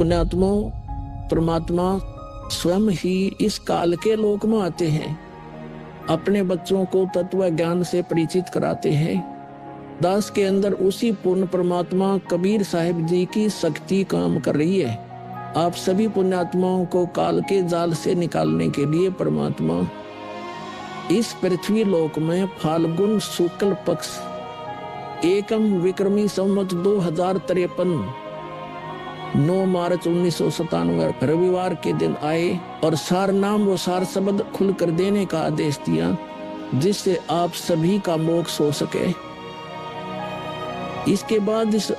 पुण्यात्माओं, परमात्मा स्वयं ही इस काल के लोक में आते हैं, अपने बच्चों को तत्व ज्ञान से परिचित कराते हैं। दास के अंदर उसी पूर्ण परमात्मा कबीर साहिब जी की शक्ति काम कर रही है। आप सभी पुण्यात्माओं को काल के जाल से निकालने के लिए परमात्मा इस पृथ्वी लोक में फाल्गुन शुक्ल पक्ष एकम विक्रमी संवत 2053 9 मार्च 1997 रविवार के दिन आए और सार नाम व सार शब्द खुलकर देने का आदेश दिया, जिससे आप सभी का मोक्ष हो सके। इसके बाद इस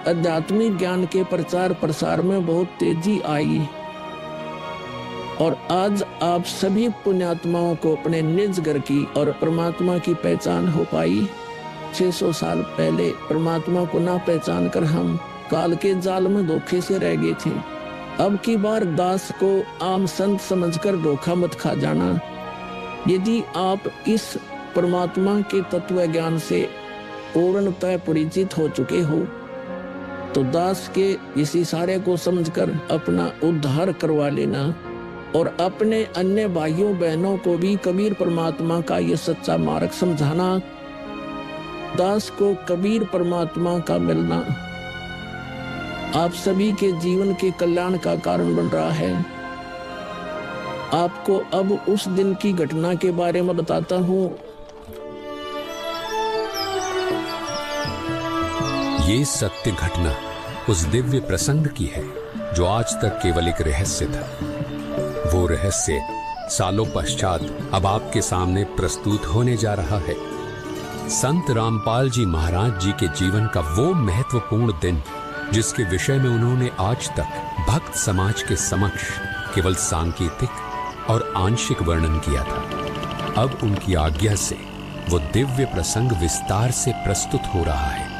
आध्यात्मिक ज्ञान के प्रचार प्रसार में बहुत तेजी आई और आज आप सभी पुण्यात्माओं को अपने निज घर की और परमात्मा की पहचान हो पाई। 600 साल पहले परमात्मा को ना पहचान कर हम काल के जाल में धोखे से रह गए थे। अब की बार दास को आम संत समझकर धोखा मत खा जाना। यदि आप इस परमात्मा के तत्व ज्ञान से पूर्णतः परिचित हो चुके हो तो दास के इस इशारे को समझकर अपना उद्धार करवा लेना और अपने अन्य भाइयों बहनों को भी कबीर परमात्मा का ये सच्चा मार्ग समझाना। दास को कबीर परमात्मा का मिलना आप सभी के जीवन के कल्याण का कारण बन रहा है। आपको अब उस दिन की घटना के बारे में बताता हूँ। ये सत्य घटना उस दिव्य प्रसंग की है जो आज तक केवल एक रहस्य था। वो रहस्य सालों पश्चात अब आपके सामने प्रस्तुत होने जा रहा है। संत रामपाल जी महाराज जी के जीवन का वो महत्वपूर्ण दिन जिसके विषय में उन्होंने आज तक भक्त समाज के समक्ष केवल सांकेतिक और आंशिक वर्णन किया था, अब उनकी आज्ञा से वो दिव्य प्रसंग विस्तार से प्रस्तुत हो रहा है।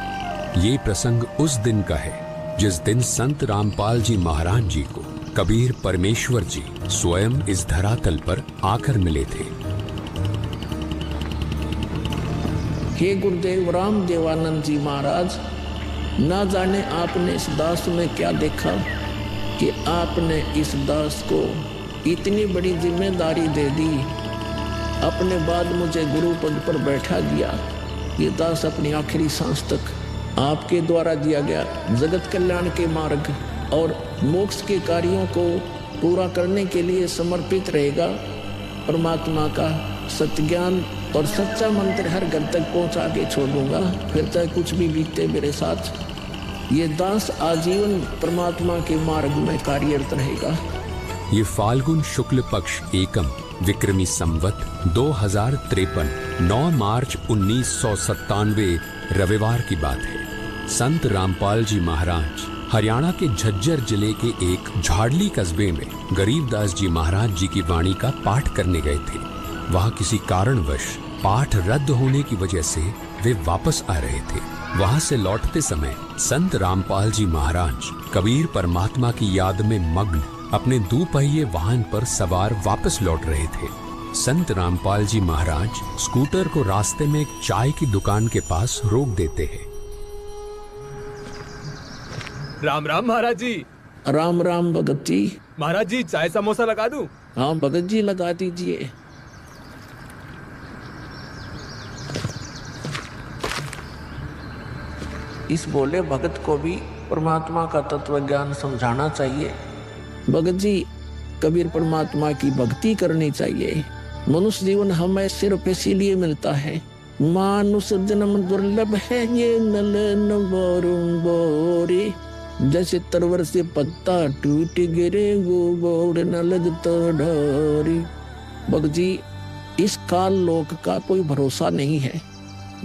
ये प्रसंग उस दिन का है जिस दिन संत रामपाल जी महाराज जी को कबीर परमेश्वर जी स्वयं इस धरातल पर आकर मिले थे। हे गुरुदेव राम देवानंद जी महाराज, ना जाने आपने इस दास में क्या देखा कि आपने इस दास को इतनी बड़ी जिम्मेदारी दे दी, अपने बाद मुझे गुरु पद पर बैठा दिया। ये दास अपनी आखिरी सांस तक आपके द्वारा दिया गया जगत कल्याण के मार्ग और मोक्ष के कार्यों को पूरा करने के लिए समर्पित रहेगा। परमात्मा का सत्य ज्ञान और सच्चा मंत्र हर घर तक पहुंचा के छोड़ूंगा, फिर चाहे कुछ भी बीते मेरे साथ। ये दास आजीवन परमात्मा के मार्ग में कार्यरत रहेगा। ये फाल्गुन शुक्ल पक्ष एकम विक्रमी संवत 2053 9 मार्च 1997 रविवार की बात है। संत रामपाल जी महाराज हरियाणा के झज्जर जिले के एक झाड़ली कस्बे में गरीबदास जी महाराज जी की वाणी का पाठ करने गए थे। वहां किसी कारणवश पाठ रद्द होने की वजह से वे वापस आ रहे थे। वहां से लौटते समय संत रामपाल जी महाराज कबीर परमात्मा की याद में मग्न अपने दोपहिए वाहन पर सवार वापस लौट रहे थे। संत रामपाल जी महाराज स्कूटर को रास्ते में एक चाय की दुकान के पास रोक देते हैं। राम राम महाराज जी। राम राम भगत जी। महाराज जी चाय समोसा लगा दूं? हाँ भगत जी लगा दीजिए। इस बोले भगत को भी परमात्मा का तत्व ज्ञान समझाना चाहिए। भगत जी, कबीर परमात्मा की भक्ति करनी चाहिए। मनुष्य जीवन हमें सिर्फ इसीलिए मिलता है। मानुष जन्म दुर्लभ है ये नलन बोरे, जैसे तरवर से पत्ता टूट गिरे वो बोर न लगता डोरी। भगत जी, इस काल लोक का कोई भरोसा नहीं है,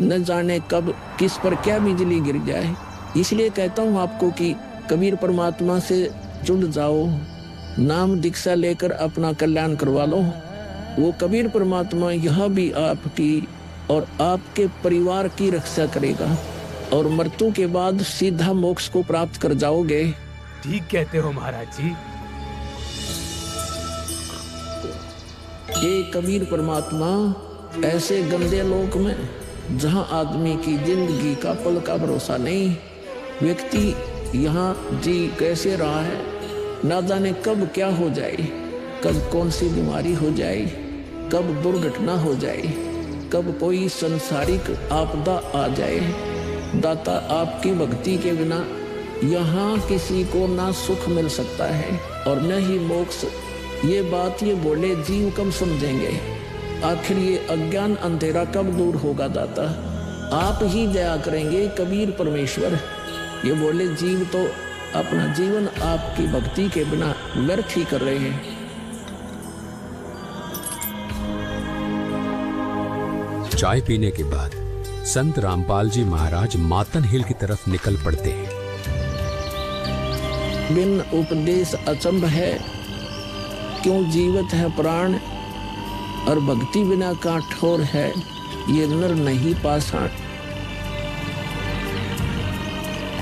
न जाने कब किस पर क्या बिजली गिर जाए। इसलिए कहता हूँ आपको कि कबीर परमात्मा से जुड़ जाओ, नाम दीक्षा लेकर अपना कल्याण करवा लो। वो कबीर परमात्मा यह भी आपकी और आपके परिवार की रक्षा करेगा और मृत्यु के बाद सीधा मोक्ष को प्राप्त कर जाओगे। ठीक कहते हो महाराज जी। ये कबीर परमात्मा ऐसे गंदे लोक में जहां आदमी की जिंदगी का पल का भरोसा नहीं, व्यक्ति यहाँ जी कैसे रहा है, ना जाने कब क्या हो जाए, कब कौन सी बीमारी हो जाए, कब दुर्घटना हो जाए, कब कोई संसारिक आपदा आ जाए। दाता, आपकी भक्ति के बिना यहाँ किसी को ना सुख मिल सकता है और न ही मोक्ष। ये बात ये बोले जीव कब समझेंगे? आखिर ये अज्ञान अंधेरा कब दूर होगा दाता? आप ही दया करेंगे कबीर परमेश्वर। ये बोले जीव तो अपना जीवन आपकी भक्ति के बिना व्यर्थ ही कर रहे हैं। चाय पीने के बाद संत रामपाल जी महाराज मातन हिल की तरफ निकल पड़ते हैं। बिन उपदेश अचंभ है, क्यों जीवत है प्राण, और भक्ति बिना का ठोर है, ये नर नहीं पाषाण।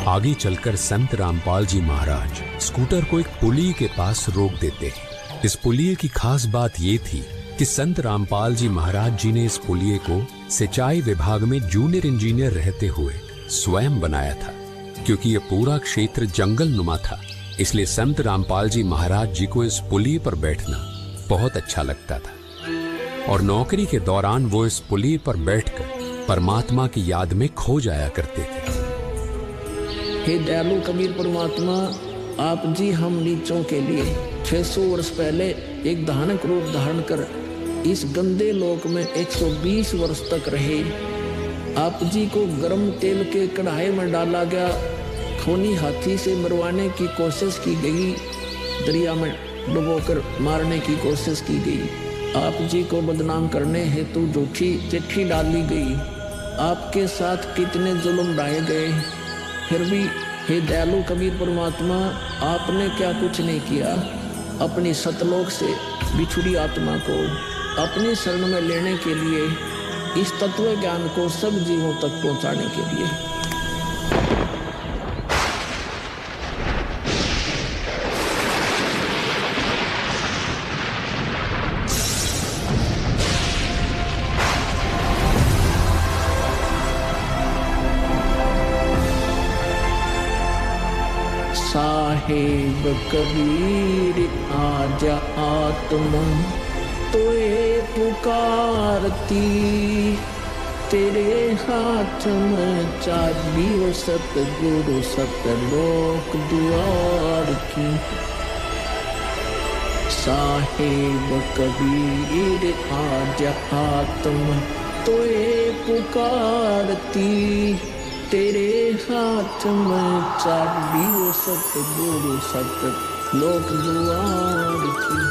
आगे चलकर संत रामपाल जी महाराज स्कूटर को एक पुलिये के पास रोक देते हैं। इस पुलिये की खास बात ये थी कि संत रामपाल जी महाराज जी ने इस पुलिये को सिंचाई विभाग में जूनियर इंजीनियर रहते हुए स्वयं बनाया था। क्योंकि यह पूरा क्षेत्र जंगल नुमा था, इसलिए संत रामपाल जी महाराज जी को इस पुलिये पर बैठना बहुत अच्छा लगता था और नौकरी के दौरान वो इस पुलिये पर बैठकर परमात्मा की याद में खो जाया करते थे। हे दयालु कबीर परमात्मा, आप जी हम नीचों के लिए 600 वर्ष पहले एक दानक रूप धारण कर इस गंदे लोक में 120 वर्ष तक रहे। आप जी को गर्म तेल के कढ़ाई में डाला गया, खूनी हाथी से मरवाने की कोशिश की गई, दरिया में डुबोकर मारने की कोशिश की गई। आप जी को बदनाम करने हेतु झूठी चिट्ठी डाली गई। आपके साथ कितने जुल्म ढाए गए, फिर भी हे दयालु कबीर परमात्मा, आपने क्या कुछ नहीं किया। अपनी सतलोक से बिछुड़ी आत्मा को अपनी शरण में लेने के लिए, इस तत्व ज्ञान को सब जीवों तक पहुंचाने के लिए। साहेब कबीर आजा आत्मा तोए पुकारती, तेरे हाथ में चाबी हो सतगुरु सतलोक द्वार की। साहेब कबीर आजा आत्मा तोए पुकारती, तेरे हाथ में चाबी हो सतगुरु सतलोक द्वार की।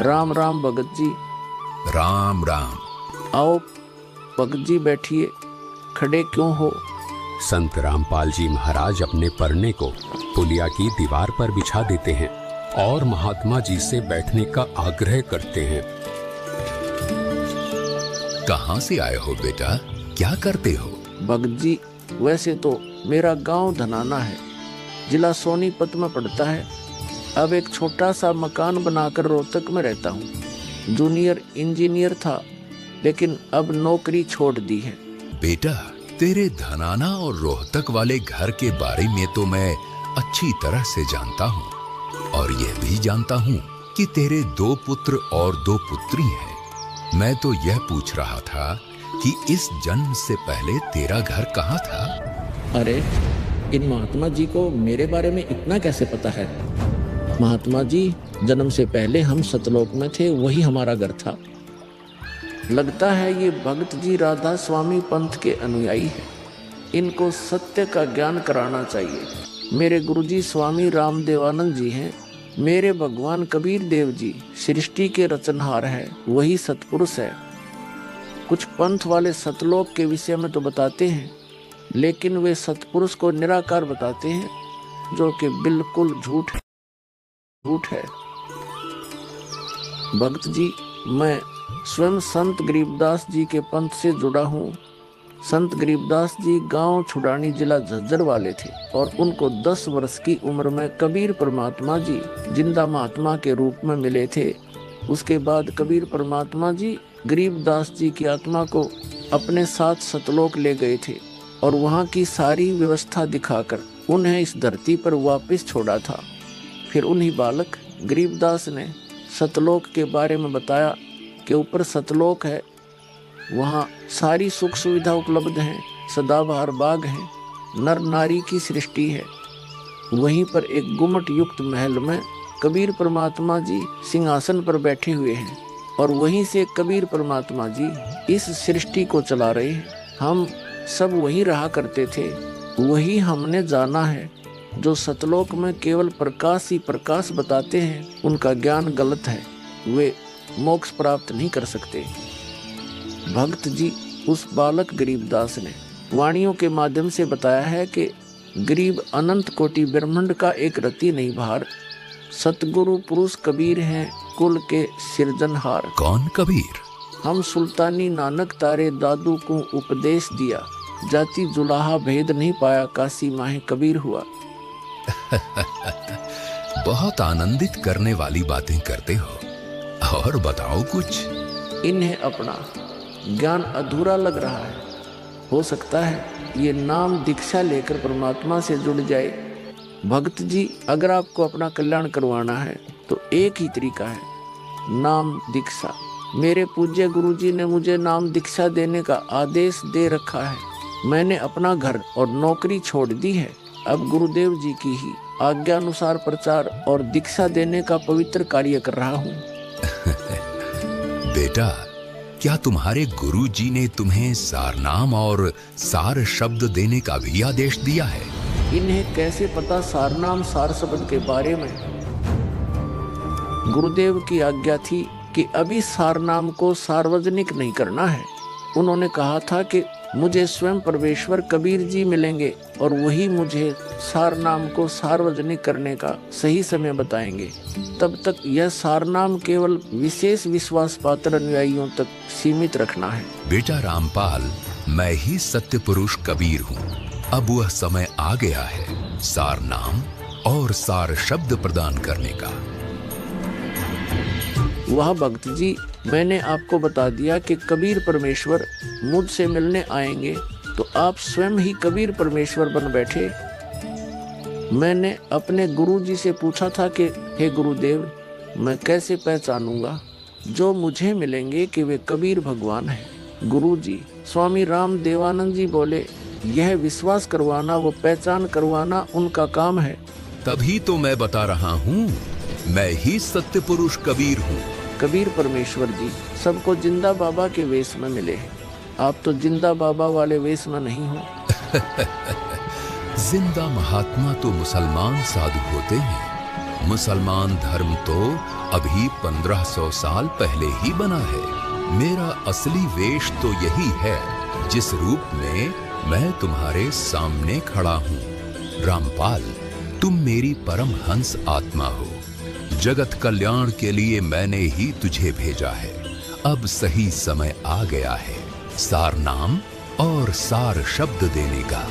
राम राम भगत जी। राम राम। आओ भगत जी बैठिए, खड़े क्यों हो? संत रामपाल जी महाराज अपने परने को पुलिया की दीवार पर बिछा देते हैं और महात्मा जी से बैठने का आग्रह करते हैं। कहाँ से आए हो बेटा, क्या करते हो? भगत जी, वैसे तो मेरा गांव धनाना है, जिला सोनीपत में पड़ता है। अब एक छोटा सा मकान बनाकर रोहतक में रहता हूँ। जूनियर इंजीनियर था, लेकिन अब नौकरी छोड़ दी है। बेटा, तेरे धनाना और रोहतक वाले घर के बारे में तो मैं अच्छी तरह से जानता हूँ और यह भी जानता हूँ कि तेरे 2 पुत्र और 2 पुत्री हैं। मैं तो यह पूछ रहा था कि इस जन्म से पहले तेरा घर कहाँ था? अरे, इन महात्मा जी को मेरे बारे में इतना कैसे पता है? महात्मा जी, जन्म से पहले हम सतलोक में थे, वही हमारा घर था। लगता है ये भगत जी राधा स्वामी पंथ के अनुयायी हैं। इनको सत्य का ज्ञान कराना चाहिए। मेरे गुरुजी स्वामी रामदेवानंद जी हैं। मेरे भगवान कबीर देव जी सृष्टि के रचनहार है, वही सतपुरुष है। कुछ पंथ वाले सतलोक के विषय में तो बताते हैं, लेकिन वे सतपुरुष को निराकार बताते हैं, जो कि बिल्कुल झूठ है। भक्त जी, मैं स्वयं संत गरीबदास जी के पंथ से जुड़ा हूँ। संत गरीबदास जी गांव छुड़ानी जिला झज्जर वाले थे और उनको 10 वर्ष की उम्र में कबीर परमात्मा जी जिंदा महात्मा के रूप में मिले थे। उसके बाद कबीर परमात्मा जी गरीबदास जी की आत्मा को अपने साथ सतलोक ले गए थे और वहाँ की सारी व्यवस्था दिखाकर उन्हें इस धरती पर वापस छोड़ा था। फिर उन्हीं बालक गरीबदास ने सतलोक के बारे में बताया कि ऊपर सतलोक है, वहाँ सारी सुख सुविधा उपलब्ध हैं, सदाबहार बाग हैं, नर नारी की सृष्टि है। वहीं पर एक गुम्मट युक्त महल में कबीर परमात्मा जी सिंहासन पर बैठे हुए हैं और वहीं से कबीर परमात्मा जी इस सृष्टि को चला रहे हैं। हम सब वहीं रहा करते थे, वही हमने जाना है। जो सतलोक में केवल प्रकाश ही प्रकाश बताते हैं उनका ज्ञान गलत है, वे मोक्ष प्राप्त नहीं कर सकते। भक्त जी उस बालक गरीबदास ने वाणियों के माध्यम से बताया है कि गरीब अनंत कोटि ब्रह्मांड का एक रति नहीं भार, सतगुरु पुरुष कबीर हैं कुल के सिरजनहार। कौन कबीर? हम सुल्तानी नानक तारे दादू को उपदेश दिया, जाति जुलाहा भेद नहीं पाया, काशी माहे कबीर हुआ। बहुत आनंदित करने वाली बातें करते हो, और बताओ कुछ। इन्हें अपना ज्ञान अधूरा लग रहा है, हो सकता है ये नाम दीक्षा लेकर परमात्मा से जुड़ जाए। भक्त जी, अगर आपको अपना कल्याण करवाना है तो एक ही तरीका है, नाम दीक्षा। मेरे पूज्य गुरु जी ने मुझे नाम दीक्षा देने का आदेश दे रखा है। मैंने अपना घर और नौकरी छोड़ दी है, अब गुरुदेव जी की ही आज्ञा अनुसार प्रचार और दीक्षा देने का पवित्र कार्य कर रहा हूँ। बेटा, क्या तुम्हारे गुरु जी ने तुम्हें सारनाम और सार शब्द देने का भी आदेश दिया है? इन्हें कैसे पता सारनाम सार शब्द के बारे में? गुरुदेव की आज्ञा थी कि अभी सारनाम को सार्वजनिक नहीं करना है। उन्होंने कहा था कि मुझे स्वयं परमेश्वर कबीर जी मिलेंगे और वही मुझे सारनाम को सार्वजनिक करने का सही समय बताएंगे। तब तक यह सारनाम केवल विशेष विश्वास पात्र अनुयायियों तक सीमित रखना है। बेटा रामपाल, मैं ही सत्य पुरुष कबीर हूँ। अब वह समय आ गया है सारनाम और सार शब्द प्रदान करने का। वह भक्त जी, मैंने आपको बता दिया कि कबीर परमेश्वर मुझसे मिलने आएंगे, तो आप स्वयं ही कबीर परमेश्वर बन बैठे। मैंने अपने गुरु जी से पूछा था कि हे गुरुदेव, मैं कैसे पहचानूंगा जो मुझे मिलेंगे कि वे कबीर भगवान हैं? गुरु जी स्वामी राम देवानंद जी बोले, यह विश्वास करवाना व पहचान करवाना उनका काम है। तभी तो मैं बता रहा हूँ, मैं ही सत्य पुरुष कबीर हूँ। कबीर परमेश्वर जी सबको जिंदा बाबा के वेश में मिले हैं, आप तो जिंदा बाबा वाले वेश में नहीं हो। जिंदा महात्मा तो मुसलमान साधु होते हैं। मुसलमान धर्म तो अभी 1500 साल पहले ही बना है। मेरा असली वेश तो यही है जिस रूप में मैं तुम्हारे सामने खड़ा हूँ। रामपाल, तुम मेरी परम हंस आत्मा हो। जगत कल्याण के लिए मैंने ही तुझे भेजा है। अब सही समय आ गया है सार नाम और सार शब्द देने का।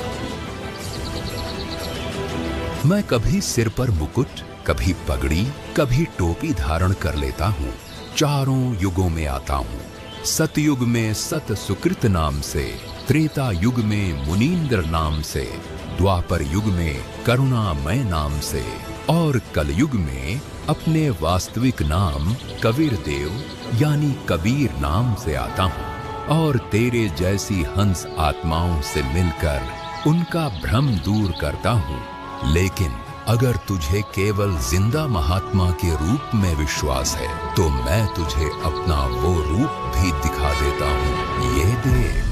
मैं कभी सिर पर मुकुट, कभी पगड़ी, कभी टोपी धारण कर लेता हूँ। चारों युगों में आता हूँ। सतयुग में सत सुकृत नाम से, त्रेता युग में मुनींद्र नाम से, द्वापर युग में करुणामय नाम से और कलयुग में अपने वास्तविक नाम कबीर देव यानी कबीर नाम से आता हूँ और तेरे जैसी हंस आत्माओं से मिलकर उनका भ्रम दूर करता हूँ। लेकिन अगर तुझे केवल जिंदा महात्मा के रूप में विश्वास है तो मैं तुझे अपना वो रूप भी दिखा देता हूँ। ये देख।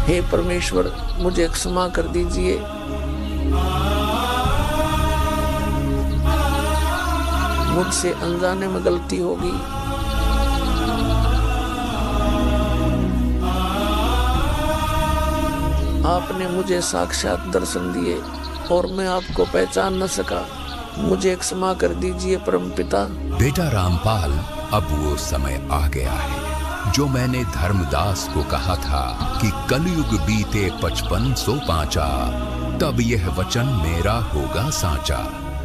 हे परमेश्वर, मुझे क्षमा कर दीजिए। मुझसे अनजाने में गलती होगी। आपने मुझे साक्षात दर्शन दिए और मैं आपको पहचान न सका। मुझे क्षमा कर दीजिए परमपिता। बेटा रामपाल, अब वो समय आ गया है जो मैंने धर्मदास को कहा था कि कलयुग बीते 55 पांचा, तब यह वचन मेरा होगा साचा।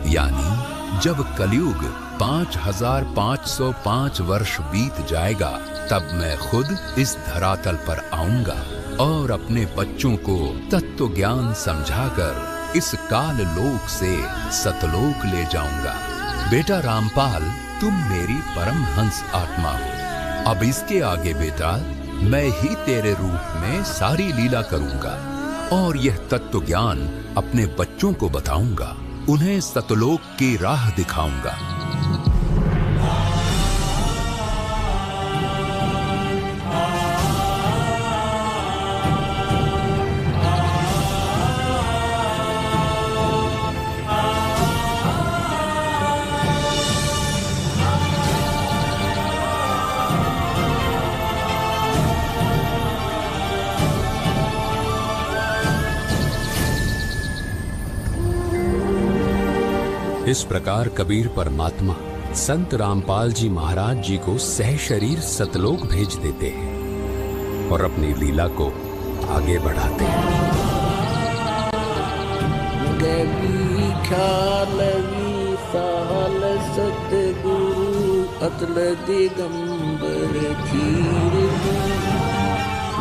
यानी जब कलयुग 5505 वर्ष बीत जाएगा, तब मैं खुद इस धरातल पर आऊंगा और अपने बच्चों को तत्व ज्ञान समझाकर इस काल लोक से सतलोक ले जाऊंगा। बेटा रामपाल, तुम मेरी परमहंस आत्मा हो। अब इसके आगे बेटा, मैं ही तेरे रूप में सारी लीला करूंगा और यह तत्व ज्ञान अपने बच्चों को बताऊंगा, उन्हें सतलोक की राह दिखाऊंगा। इस प्रकार कबीर परमात्मा संत रामपाल जी महाराज जी को सह शरीर सतलोक भेज देते हैं और अपनी लीला को आगे बढ़ाते हैं। गवी ख्यालवी साल सतगुरु अतल दिगंबर धीर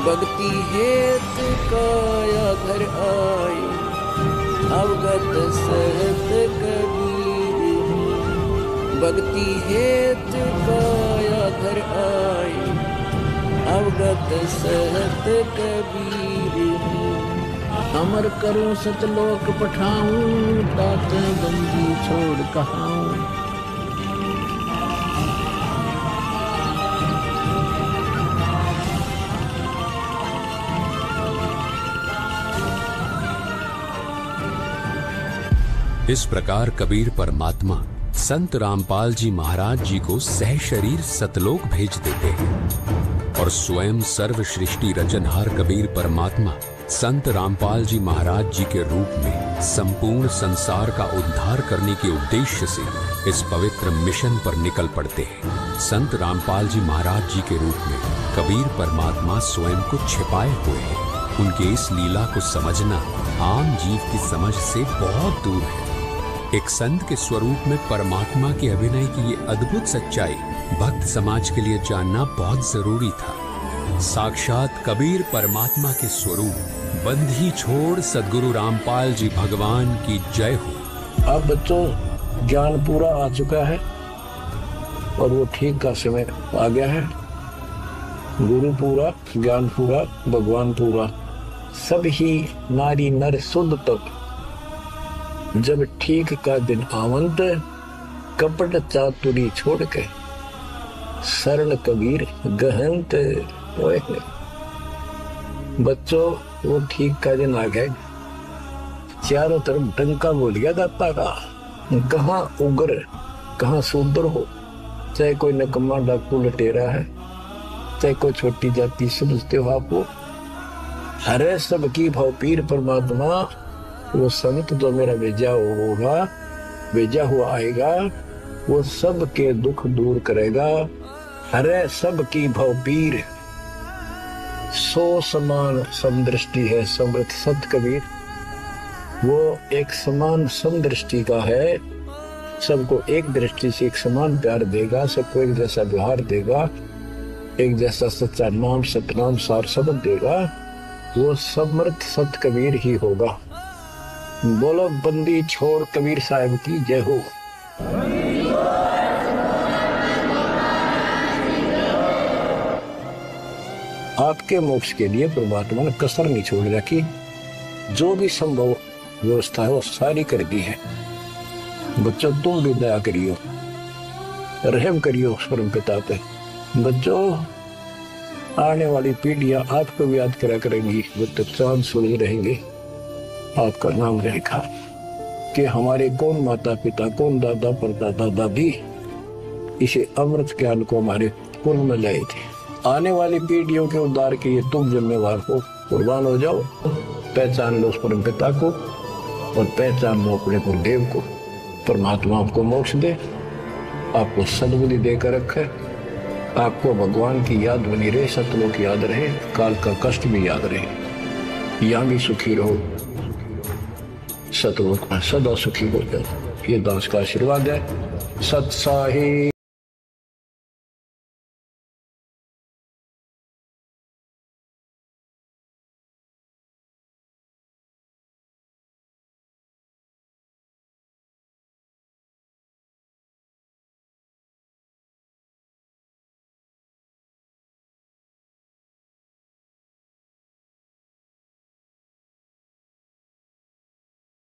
भक्ति हेत काया घर आए अवगत सहत कबीर। भक्ति हेत काया घर आए अवगत सहत कबीर। अमर करूं सतलोक पठाऊं तात बंदी छोड़ कहाऊं। इस प्रकार कबीर परमात्मा संत रामपाल जी महाराज जी को सह शरीर सतलोक भेज देते हैं और स्वयं सर्व सृष्टि रचनहार कबीर परमात्मा संत रामपाल जी महाराज जी के रूप में संपूर्ण संसार का उद्धार करने के उद्देश्य से इस पवित्र मिशन पर निकल पड़ते हैं। संत रामपाल जी महाराज जी के रूप में कबीर परमात्मा स्वयं को छिपाए हुए हैं। उनके इस लीला को समझना आम जीव की समझ से बहुत दूर है। एक संत के स्वरूप में परमात्मा के अभिनय की ये अद्भुत सच्चाई भक्त समाज के लिए जानना बहुत जरूरी था। साक्षात कबीर परमात्मा के स्वरूप बंधी छोड़ सद्गुरु रामपाल जी भगवान की जय हो। अब बच्चों, ज्ञान पूरा आ चुका है और वो ठीक का समय आ गया है। गुरु पूरा, ज्ञान पूरा, भगवान पूरा, सब ही नारी नर शुद्ध तक जब ठीक का दिन आवंत, कपट चातुरी छोड़ के सरल कबीर गहंत। बच्चों, वो ठीक का दिन आ गए। चारों तरफ डंका बोल गया दाता का। कहाँ उग्र, कहाँ शूद्र हो, चाहे कोई नकम्मा डाकू लटेरा है, चाहे कोई छोटी जाति समझते हो आपको, हरे सबकी भाव पीर परमात्मा वो संत जो मेरा भेजा होगा, भेजा हुआ आएगा, वो सबके दुख दूर करेगा। हरे सबकी भव पीर, सो समान समदृष्टि है समृत सत कबीर। वो एक समान समदृष्टि का है, सबको एक दृष्टि से एक समान प्यार देगा, सबको एक जैसा व्यवहार देगा, एक जैसा सच्चा नाम सतनाम सार शब्द देगा। वो समर्थ सत कबीर ही होगा। बोलो बंदी छोड़ कबीर साहब की जय हो। आपके मोक्ष के लिए परमात्मा ने कसर नहीं छोड़ रखी। जो भी संभव व्यवस्था है वो सारी कर दी है। बच्चों, तुम भी दया करियो, रहम करियो परम पिता पे। बच्चों, आने वाली पीढ़ियां आपको भी याद करा करेंगी, वो तो चांद सूरज रहेंगे, आपका नाम रहेगा कि हमारे कौन माता पिता, कौन दादा परदादा दादी इसे अमृत ज्ञान को हमारे कुल में लाए थे। आने वाली पीढ़ियों के उद्धार के लिए तुम जिम्मेवार हो, कुर्बान हो जाओ। पहचान लो उस परम पिता को और पहचान लो अपने गुरुदेव को। परमात्मा आपको मोक्ष दे, आपको सद्बुद्धि देकर रखे, आपको भगवान की याद बनी रहे, सतलोक याद रहे, काल का कष्ट भी याद रहे, यहाँ भी सुखी रहो, सतलोक में सदा सुखी हो जाए। ये दास का आशीर्वाद है। सत साहिब।